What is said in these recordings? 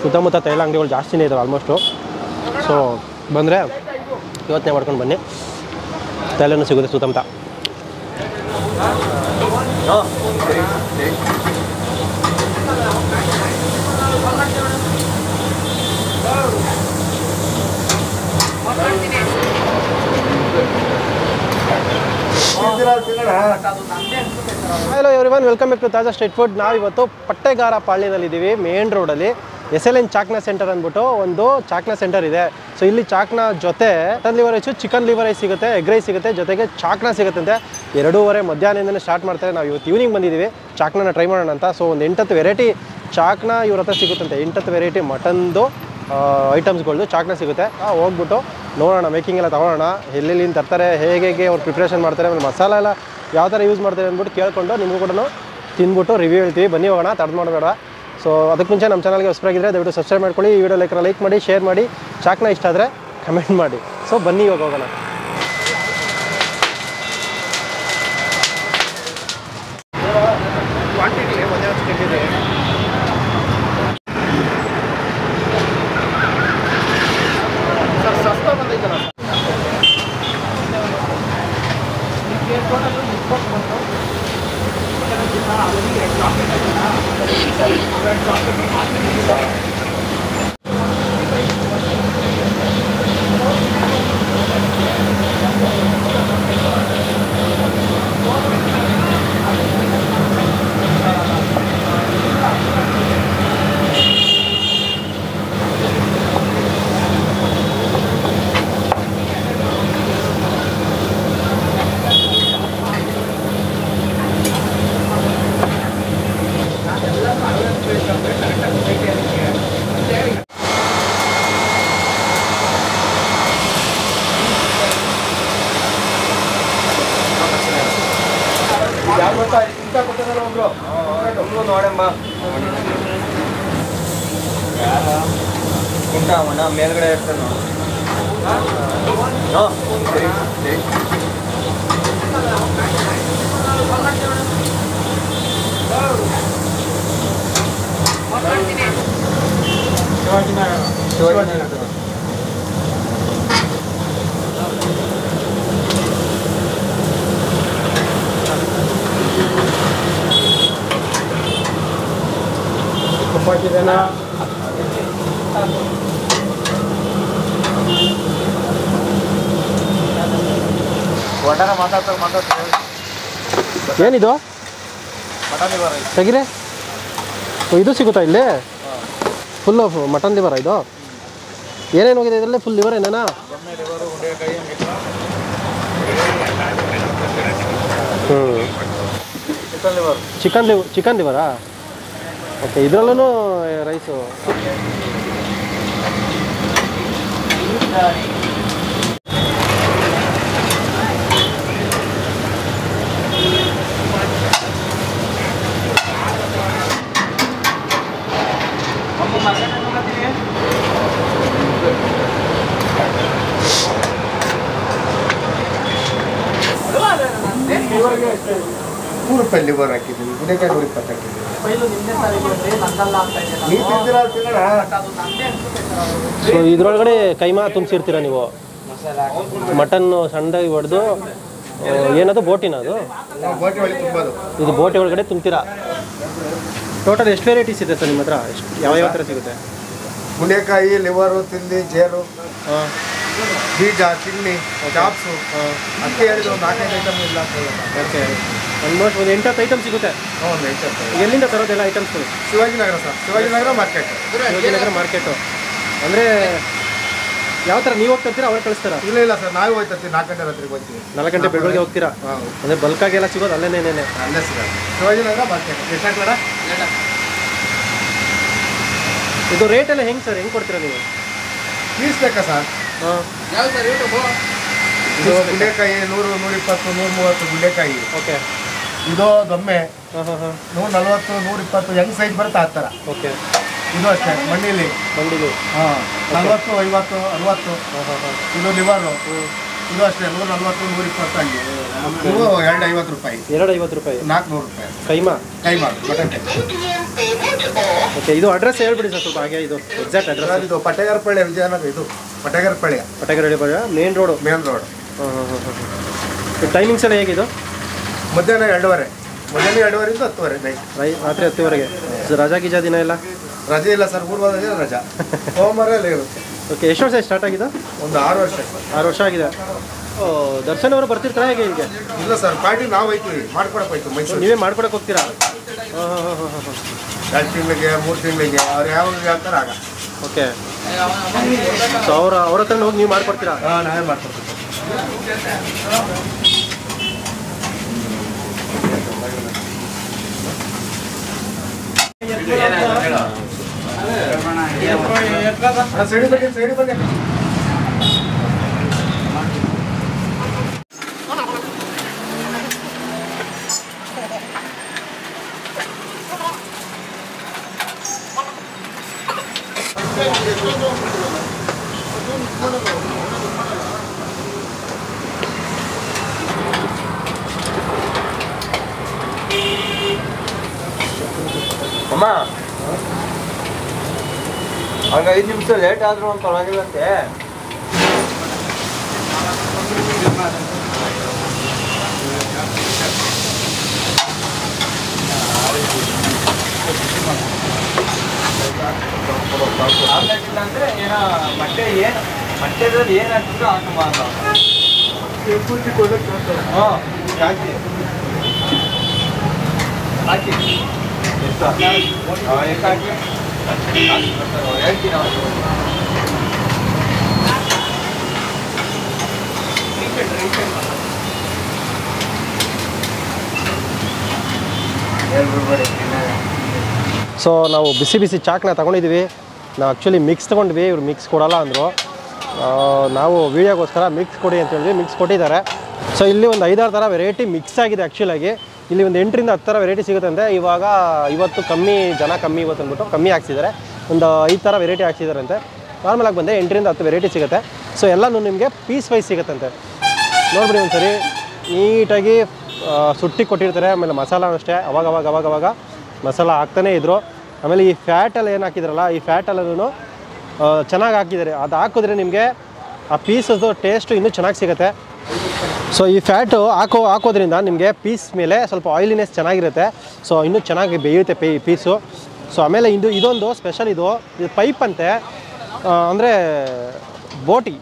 ಸುತ್ತಮುತ್ತ ತೈಲ ಅಂಗಡಿಗಳು ಜಾಸ್ತಿನೇ ಇದಾವೆ ಆಲ್ಮೋಸ್ಟು. ಸೊ ಬಂದರೆ ಯೋಚನೆ ಮಾಡ್ಕೊಂಡು ಬನ್ನಿ, ತೈಲನೂ ಸಿಗುತ್ತೆ ಸುತ್ತಮುತ್ತ. Hello everyone, welcome back to Taaza street food. ನಾವಿವತ್ತು ಪಟ್ಟೆಗಾರ ಪಾಳ್ಯದಲ್ಲಿದ್ದೀವಿ, ಮೇನ್ ರೋಡಲ್ಲಿ. SLN ಚಾಕ್ನಾ ಸೆಂಟರ್ ಅಂದ್ಬಿಟ್ಟು ಒಂದು ಚಾಕ್ನಾ ಸೆಂಟರ್ ಇದೆ. ಸೊ ಇಲ್ಲಿ ಚಾಕ್ನಾ ಜೊತೆ mutton liver rice, chicken liver rice ಸಿಗುತ್ತೆ, ಎಗ್ ರೈಸ್ ಸಿಗುತ್ತೆ, ಜೊತೆಗೆ ಚಾಕ್ನಾ ಸಿಗುತ್ತಂತೆ. 2:30 ಮಧ್ಯಾಹ್ನದಿಂದಲೇ ಸ್ಟಾರ್ಟ್ ಮಾಡ್ತಾರೆ. ನಾವು ಇವತ್ತು ಈವ್ನಿಂಗ್ ಬಂದಿದ್ದೀವಿ ಚಾಕ್ನಾನ ಟ್ರೈ ಮಾಡೋಣ ಅಂತ. ಸೊ ಒಂದು 8 ವೆರೈಟಿ ಚಾಕ್ನಾ ಇವ್ರ ಹತ್ರ ಸಿಗುತ್ತಂತೆ. 8 ವೆರೈಟಿ ಮಟನ್ದು ಐಟಮ್ಸ್ಗಳದ್ದು ಚಾಕ್ನಾ ಸಿಗುತ್ತೆ. ಹೋಗ್ಬಿಟ್ಟು ನೋಡೋಣ, ಮೇಕಿಂಗ್ ಎಲ್ಲ ತೊಗೊಳ್ಳೋಣ, ಎಲ್ಲೆಲ್ಲಿಂದ ತರ್ತಾರೆ, ಹೇಗೆ ಅವ್ರು ಪ್ರಿಪ್ರೇಷನ್ ಮಾಡ್ತಾರೆ, ಆಮೇಲೆ ಮಸಾಲ ಎಲ್ಲ ಯಾವ ಥರ ಯೂಸ್ ಮಾಡ್ತಾರೆ ಅಂದ್ಬಿಟ್ಟು ಕೇಳ್ಕೊಂಡು ನಿಮಗೂ ಕೂಡ ತಿಂದ್ಬಿಟ್ಟು ರಿವ್ಯೂ ಹೇಳ್ತೀವಿ. ಬನ್ನಿ ಹೋಗೋಣ, ತಡ ಮಾಡಬೇಡ. ಸೊ ಅದಕ್ಕೆ ಮುಂಚೆ ನಮ್ಮ ಚಾನಲ್ಗೆ ಹೊಸಬರಾಗಿದ್ದರೆ ದಯವಿಟ್ಟು ಸಬ್ಸ್ಕ್ರೈಬ್ ಮಾಡ್ಕೊಳ್ಳಿ. ಈ ವಿಡಿಯೋ ಲೈಕ್ ಮಾಡಿ, ಶೇರ್ ಮಾಡಿ, ಚಾಕ್ನಾ ಇಷ್ಟ ಆದರೆ ಕಮೆಂಟ್ ಮಾಡಿ. ಸೊ ಬನ್ನಿ ಇವಾಗ ಹೋಗೋಣ. ಉಂಟಾವಣ್ಣ ಮೇಲ್ಗಡೆ ಇರ್ತಾನೆ ಏನಿದು ತೆಗಿರೆ? ಇದು ಸಿಗುತ್ತಾ ಇಲ್ಲಿ? ಫುಲ್ಲು ಮಟನ್ ಲಿವರ ಇದು? ಏನೇನು ಹೋಗಿದೆ ಇದರಲ್ಲಿ? ಫುಲ್ ಲಿವರ್ ಏನೇನಾ? ಚಿಕನ್ ಲಿವರಾ? ಓಕೆ, ಇದರಲ್ಲೂ ರೈಸು. ₹100 ಲಿವರ್ ಹಾಕಿದ್ದೀನಿ, ಗುಣಕಾಯಿ 120 ಹಾಕಿದ್ದೀನಿ. ಸೊ ಇದರೊಳಗಡೆ ಕೈಮಾ ತುಂಬಿಸಿರ್ತೀರ ನೀವು? ಮಟನ್ನು ಸಣ್ಣದಾಗಿ ಹೊಡೆದು ಏನದು ಬೋಟಿನ? ಅದು ಇದು ಬೋಟಿ ಒಳಗಡೆ ತುಂಬ್ತೀರಾ? ಟೋಟಲ್ ಎಷ್ಟು ವೆರೈಟೀಸ್ ಇದೆ ಸರ್ ನಿಮ್ಮ ಹತ್ರ? ಯಾವ ಥರ ಸಿಗುತ್ತೆ? ಗುಣಕಾಯಿ, ಲಿವರು, ತಿಂಡಿ, ಜೇರು, ಬೀಜ, ಚಿನ್ನಿ, ಚಾಪ್ಸು, ಅಕ್ಕಿ ಹೇಳಿದ್ರು ಒಂದು 4-5 ಐಟಮ್ ಇಲ್ಲ. ಓಕೆ, ಆಲ್ಮೋಸ್ಟ್ ಒಂದು 8-10 ಐಟಮ್ ಸಿಗುತ್ತೆ. ಒಂದು 8. ಎಲ್ಲಿಂದ ತರೋದೆಲ್ಲ ಐಟಮ್ಸ್ಗಳು? Shivajinagar sir, Shivajinagar market. Shivajinagar market ಅಂದರೆ ಯಾವ ಥರ ನೀವು ಹೋಗ್ತಿರ್ತೀರಾ, ಅವ್ರು ಕಳಿಸ್ತಾರ? ಇಲ್ಲ ಸರ್, ನಾವು ಹೋಗ್ತೀವಿ. 4 ಗಂಟೆ ರಾತ್ರಿಗೆ ಹೋಗ್ತೀವಿ. 4 ಗಂಟೆ ಬೆಳಗ್ಗೆ ಹೋಗ್ತೀರಾ? ಅಂದರೆ ಬಲ್ಕಾಗೆಲ್ಲ ಸಿಗೋದು ಅಲ್ಲೇನೇನೆ? ಅಲ್ಲೇ ಸಿಗೋದು, ಶಿವಾಜಿನಗರ ಮಾರ್ಕೆಟ್. ಎಷ್ಟಾಗ್ಲಡ ಇದು ರೇಟ್ ಎಲ್ಲ ಹೆಂಗೆ ಸರ್? ಹೆಂಗೆ ಕೊಡ್ತೀರಾ ನೀವು? ಪೀಸ್ ಬೇಕಾ ಸರ್? ಇದು ಗುಂಡೆಕಾಯಿ 100, 120, 130 ಗುಂಡೆಕಾಯಿ. ಓಕೆ. ಇದು ದೊಮ್ಮೆ 140, 120 ಹೆಂಗ್ ಸೈಜ್ ಬರುತ್ತೆ ಆ ಥರ. ಓಕೆ. ಇದು ಅಷ್ಟೇ ಮಂಡಿಲಿ 40, 50, 60. ಇದು ಲಿವರು, ಇದು ಅಷ್ಟೇ 140, 120 ಹಂಗೆ. ಇವು ₹250. ₹250. ₹400. ಕೈಮಾ ಮಟನ್. ಓಕೆ, ಇದು ಅಡ್ರೆಸ್ ಹೇಳ್ಬಿಡಿ ಸರ್ ಸ್ವಲ್ಪ ಹಾಗೆ, ಇದು ಎಕ್ಸಾಕ್ಟ್ ಅಡ್ರೆಸ್. ಇದು ಪಟ್ಟೆಗಾರಪಳ್ಳಿ ವಿಜಯನಗರ, ಇದು Pattegarapalli main road. Main road. Timings ಎಲ್ಲ ಹೇಗಿದು? ಮಧ್ಯಾಹ್ನ 2:30, ಮಧ್ಯಾಹ್ನ 2:30 10:00 ನೈಟ್, ರಾತ್ರಿ 10:00ವರೆಗೆ. ರಜಾ ಗೀಜಾ ದಿನ ಇಲ್ಲ? ರಜೆ ಇಲ್ಲ ಸರ್, ಗುರುವಾರ ರಜಾ, ಸೋಮವಾರ ಎಲ್ಲ ಇರುತ್ತೆ. ಓಕೆ, ಎಷ್ಟು ವರ್ಷ ಸ್ಟಾರ್ಟ್ ಆಗಿದೆ? ಒಂದು 6 ವರ್ಷ. 6 ವರ್ಷ ಆಗಿದೆ. ದರ್ಶನ್ ಅವರು ಬರ್ತಿರ್ತಾರೆ ಹೇಗೆ ಇಲ್ಲಿಗೆ? ಇಲ್ಲ ಸರ್, ಪಾರ್ಟಿ ನಾವು ಹೋಯ್ತೀವಿ, ಮಾಡ್ಕೊಡಕ್ಕೆ ಹೋಯ್ತು ಮೈಸೂರು. ನೀವೇ ಮಾಡ್ಕೊಡಕ್ಕೆ ಹೋಗ್ತೀರಾ? 2 ತಿಂಗಳಿಗೆ 3 ತಿಂಗಳಿಗೆ ಅವ್ರು ಯಾವಾಗ ಹೇಳ್ತಾರೆ ಆಗ. ಓಕೆ, ಸೊ ಅವ್ರ ಹತ್ರ ಹೋಗಿ ನೀವು ಮಾಡ್ಕೊಡ್ತೀರಾ? ಹಾಂ, ನಾವೇ ಮಾಡ್ಕೊಡ್ತೀವಿ. ಸೈಡಿ ಬನ್ನಿ. ಅಮ್ಮ, ಹಂಗೆ 5 ನಿಮಿಷ ಲೇಟ್ ಆದರೂ ಒಂದು ಪರವಾಗಿಲ್ಲಂತೆ. ಆಮ್ಲೆಟ್ ಇಲ್ಲ ಅಂದರೆ ಏನೋ ಮೊಟ್ಟೆದಲ್ಲಿ ಏನು ಹಾಕಿದ್ರು ಹಾಕಮ್ಮ ಅಂತ. ಹಾಂ, ಹಾಕಿ ಹಾಕಿ ಎಷ್ಟು ಹಾಕಿ ಹೇಳ್ತೀನಿ. ಸೊ ನಾವು ಬಿಸಿ ಬಿಸಿ ಚಾಕ್ನ ತೊಗೊಂಡಿದ್ದೀವಿ. ನಾವು ಆ್ಯಕ್ಚುಲಿ ಮಿಕ್ಸ್ ತೊಗೊಂಡ್ವಿ, ಇವ್ರು ಮಿಕ್ಸ್ ಕೊಡೋಲ್ಲ ಅಂದರು. ನಾವು ವೀಡಿಯೋಗೋಸ್ಕರ ಮಿಕ್ಸ್ ಕೊಡಿ ಅಂತ ಹೇಳಿದ್ವಿ, ಮಿಕ್ಸ್ ಕೊಟ್ಟಿದ್ದಾರೆ. ಸೊ ಇಲ್ಲಿ ಒಂದು 5-6 ಥರ ವೆರೈಟಿ ಮಿಕ್ಸ್ ಆಗಿದೆ. ಆ್ಯಕ್ಚುಲಾಗಿ ಇಲ್ಲಿ ಒಂದು 8ರಿಂದ 10 ಥರ ವೆರೈಟಿ ಸಿಗುತ್ತಂತೆ. ಇವತ್ತು ಜನ ಕಮ್ಮಿ ಇವತ್ತು ಅಂದ್ಬಿಟ್ಟು ಕಮ್ಮಿ ಹಾಕ್ಸಿದ್ದಾರೆ. ಒಂದು 5 ಥರ ವೆರೈಟಿ ಹಾಕ್ಸಿದಾರಂತೆ. ನಾರ್ಮಲಾಗಿ ಬಂದೆ 8ರಿಂದ 10 ವೆರೈಟಿ ಸಿಗುತ್ತೆ. ಸೊ ಎಲ್ಲನೂ ನಿಮಗೆ ಪೀಸ್ ವೈಸ್ ಸಿಗುತ್ತಂತೆ. ನೋಡ್ಬಿಡಿ ಒಂದು ಸರಿ ನೀಟಾಗಿ ಸುಟ್ಟಿ ಕೊಟ್ಟಿರ್ತಾರೆ. ಆಮೇಲೆ ಮಸಾಲ ಅಷ್ಟೇ ಅವಾಗ ಮಸಾಲ ಹಾಕ್ತಾನೇ ಇದ್ದರು. ಆಮೇಲೆ ಈ ಫ್ಯಾಟಲ್ಲಿ ಏನು ಹಾಕಿದ್ರಲ್ಲ, ಈ ಫ್ಯಾಟಲ್ಲೂ ಚೆನ್ನಾಗಿ ಹಾಕಿದ್ದಾರೆ. ಅದು ಹಾಕಿದ್ರೆ ನಿಮಗೆ ಆ ಪೀಸದು ಟೇಸ್ಟು ಇನ್ನೂ ಚೆನ್ನಾಗಿ ಸಿಗುತ್ತೆ. ಸೊ ಈ ಫ್ಯಾಟು ಹಾಕೋದ್ರಿಂದ ನಿಮಗೆ ಪೀಸ್ ಮೇಲೆ ಸ್ವಲ್ಪ ಆಯಿಲಿನೆಸ್ ಚೆನ್ನಾಗಿರುತ್ತೆ. ಸೊ ಇನ್ನೂ ಚೆನ್ನಾಗಿ ಬೇಯುತ್ತೆ ಪೀಸು. ಸೊ ಆಮೇಲೆ ಇದೊಂದು ಸ್ಪೆಷಲ್, ಇದು ಪೈಪ್ ಅಂತೆ, ಅಂದರೆ ಬೋಟಿ.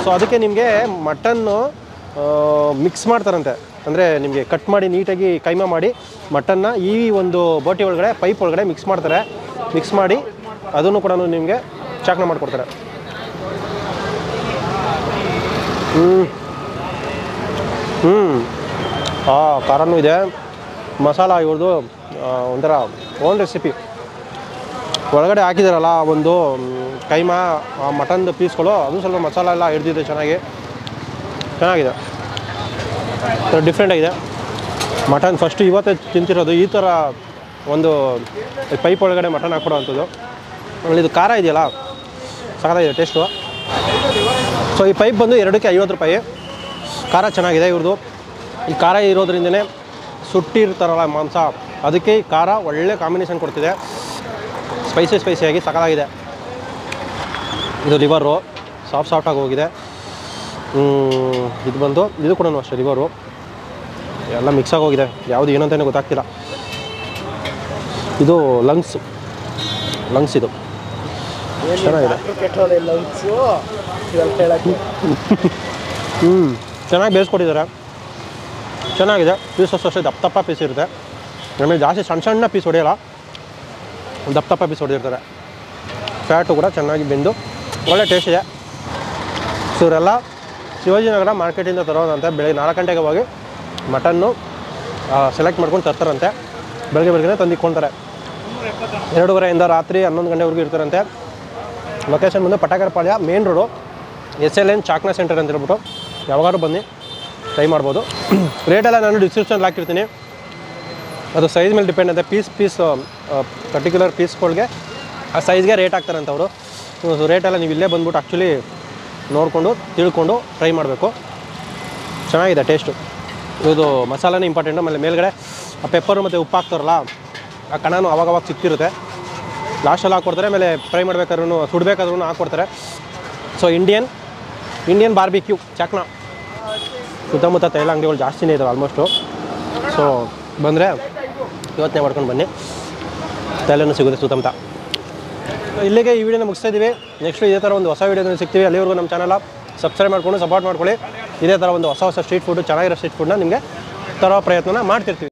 ಸೊ ಅದಕ್ಕೆ ನಿಮಗೆ ಮಟನ್ನು ಮಿಕ್ಸ್ ಮಾಡ್ತಾರಂತೆ. ಅಂದರೆ ನಿಮಗೆ ಕಟ್ ಮಾಡಿ ನೀಟಾಗಿ ಕೈಮಾ ಮಾಡಿ ಮಟನ್ನ ಈ ಒಂದು ಬೋಟಿ ಒಳಗಡೆ ಪೈಪ್ ಒಳಗಡೆ ಮಿಕ್ಸ್ ಮಾಡ್ತಾರೆ. ಮಿಕ್ಸ್ ಮಾಡಿ ಅದನ್ನು ಕೂಡ ನಿಮಗೆ ಚಾಕ್ನ ಮಾಡಿಕೊಡ್ತಾರೆ. ಖಾರನೂ ಇದೆ. ಮಸಾಲ ಇವ್ರದ್ದು ಒಂಥರ ಓನ್ ರೆಸಿಪಿ. ಒಳಗಡೆ ಹಾಕಿದಾರಲ್ಲ ಒಂದು ಕೈಮಾ ಮಟನ್ದು ಪೀಸ್ಗಳು, ಅದು ಸ್ವಲ್ಪ ಮಸಾಲ ಎಲ್ಲ ಹಿಡ್ದಿದೆ ಚೆನ್ನಾಗಿದೆ. ಡಿಫ್ರೆಂಟ್ ಆಗಿದೆ. ಮಟನ್ ಫಸ್ಟು ಇವತ್ತೇ ತಿಂತಿರೋದು. ಈ ಥರ ಒಂದು ಪೈಪ್ ಒಳಗಡೆ ಮಟನ್ ಹಾಕ್ಕೊಡೋ ಅಂಥದ್ದು. ಆಮೇಲೆ ಇದು ಖಾರ ಇದೆಯಲ್ಲ, ಸಖತ್ತಾಗಿದೆ ಟೇಸ್ಟು. ಸೊ ಈ ಪೈಪ್ ಬಂದು 2ಕ್ಕೆ 50 ರೂಪಾಯಿ. ಖಾರ ಚೆನ್ನಾಗಿದೆ ಇವ್ರದ್ದು. ಈ ಖಾರ ಇರೋದ್ರಿಂದನೇ ಸುಟ್ಟಿರ್ತಾರಲ್ಲ ಮಾಂಸ, ಅದಕ್ಕೆ ಈ ಖಾರ ಒಳ್ಳೆ ಕಾಂಬಿನೇಷನ್ ಕೊಡ್ತಿದೆ. ಸ್ಪೈಸಿಯಾಗಿ ಸಖತ್ತಾಗಿದೆ. ಇದು ಲಿವರು ಸಾಫ್ಟಾಗಿ ಹೋಗಿದೆ. ಇದು ಕೂಡ ಅಷ್ಟೇ ಲಿವರು ಎಲ್ಲ ಮಿಕ್ಸ್ ಆಗೋಗಿದೆ. ಯಾವುದು ಏನು ಅಂತಲೇ ಗೊತ್ತಾಗ್ತಿಲ್ಲ. ಇದು ಲಂಗ್ಸ್ ಇದು ಚೆನ್ನಾಗಿದೆ. ಚೆನ್ನಾಗಿ ಬೇಯಿಸ್ಕೊಟ್ಟಿದ್ದಾರೆ. ಚೆನ್ನಾಗಿದೆ. ಪೀಸಸ್ ಅಷ್ಟೇ ದಪ್ಪ ಪೀಸ್ ಇರುತ್ತೆ. ಆಮೇಲೆ ಜಾಸ್ತಿ ಸಣ್ಣ ಪೀಸ್ ಹೊಡೆಯಲ್ಲ, ದಪ್ಪ ಪೀಸ್ ಹೊಡೆದಿರ್ತಾರೆ. ಫ್ಯಾಟು ಕೂಡ ಚೆನ್ನಾಗಿ ಬೆಂದು ಒಳ್ಳೆ ಟೇಸ್ಟ್ ಇದೆ. ಸೊ ಇವರೆಲ್ಲ ಶಿವಾಜಿನಗರ ಮಾರ್ಕೆಟಿಂದ ತರೋದಂತೆ. ಬೆಳಗ್ಗೆ 4 ಗಂಟೆಗೆ ಹೋಗಿ ಮಟನ್ನು ಸೆಲೆಕ್ಟ್ ಮಾಡ್ಕೊಂಡು ತರ್ತಾರಂತೆ. ಬೆಳಗ್ಗೆ ತಂದು ಇಟ್ಕೊಳ್ತಾರೆ. 2:30ಯಿಂದ ರಾತ್ರಿ 11 ಗಂಟೆವರೆಗೂ ಇರ್ತಾರಂತೆ. ಲೊಕೇಶನ್ ಬಂದು ಪಟ್ಟೆಗಾರಪಾಳ್ಯ main road, SLN Chakna centre ಅಂತ ಹೇಳ್ಬಿಟ್ಟು ಯಾವಾಗಾದ್ರೂ ಬನ್ನಿ ಟ್ರೈ ಮಾಡ್ಬೋದು. ರೇಟೆಲ್ಲ ನಾನು ಡಿಸ್ಕ್ರಿಪ್ಷನ್ಲ್ಲಿ ಹಾಕಿರ್ತೀನಿ. ಅದು ಸೈಜ್ ಮೇಲೆ ಡಿಪೆಂಡ್ ಆಗುತ್ತೆ. ಪೀಸ್ ಪರ್ಟಿಕ್ಯುಲರ್ ಪೀಸ್ಗಳಿಗೆ ಆ ಸೈಜ್ಗೆ ರೇಟ್ ಹಾಕ್ತಾರಂತೆ ಅವರು. ರೇಟೆಲ್ಲ ನೀವು ಇಲ್ಲೇ ಬಂದ್ಬಿಟ್ಟು ಆ್ಯಕ್ಚುಲಿ ನೋಡಿಕೊಂಡು ತಿಳ್ಕೊಂಡು ಟ್ರೈ ಮಾಡಬೇಕು. ಚೆನ್ನಾಗಿದೆ ಟೇಸ್ಟು. ಇದು ಮಸಾಲಾನೇ ಇಂಪಾರ್ಟೆಂಟು. ಆಮೇಲೆ ಮೇಲ್ಗಡೆ ಆ ಪೆಪ್ಪರು ಮತ್ತು ಉಪ್ಪು ಹಾಕ್ತಾರಲ್ಲ, ಆ ಕಣನೂ ಅವಾಗವಾಗ ಸಿಕ್ತಿರುತ್ತೆ. ಲಾಸ್ಟಲ್ಲಿ ಹಾಕ್ಕೊಡ್ತಾರೆ, ಆಮೇಲೆ ಫ್ರೈ ಮಾಡ್ಬೇಕಾದ್ರೂ ಸುಡಬೇಕಾದ್ರೂ ಹಾಕ್ಕೊಡ್ತಾರೆ. So Indian barbecue chakna. ಸುತ್ತಮುತ್ತ ತೈಲ ಅಂಗಡಿಗಳು ಜಾಸ್ತಿನೇ ಇದ್ದಾವೆ ಆಲ್ಮೋಸ್ಟು. ಸೊ ಬಂದರೆ ಇವತ್ತೇ ಮಾಡ್ಕೊಂಡು ಬನ್ನಿ, ತೈಲನೂ ಸಿಗುತ್ತೆ ಸುತ್ತಮುತ್ತ. ಇಲ್ಲಿಗೆ ಈ ವಿಡಿಯೋನ ಮುಗಿಸ್ತಾ ಇದ್ದೀವಿ. ನೆಕ್ಸ್ಟ್ ಇದೇ ಥರ ಒಂದು ಹೊಸ ವೀಡಿಯೋದಲ್ಲಿ ಸಿಗ್ತೀವಿ. ಅಲ್ಲಿವರೆಗೂ ನಮ್ಮ ಚಾನಲ್ ಸಬ್ಸ್ಕ್ರೈಬ್ ಮಾಡ್ಕೊಂಡು ಸಪೋರ್ಟ್ ಮಾಡ್ಕೊಳ್ಳಿ. ಇದೇ ಥರ ಒಂದು ಹೊಸ ಸ್ಟ್ರೀಟ್ ಫುಡ್ಡು, ಚೆನ್ನಾಗಿರೋ ಸ್ಟ್ರೀಟ್ ಫುಡ್ನ ನಿಮಗೆ ತರೋ ಪ್ರಯತ್ನ ಮಾಡ್ತಿರ್ತೀವಿ.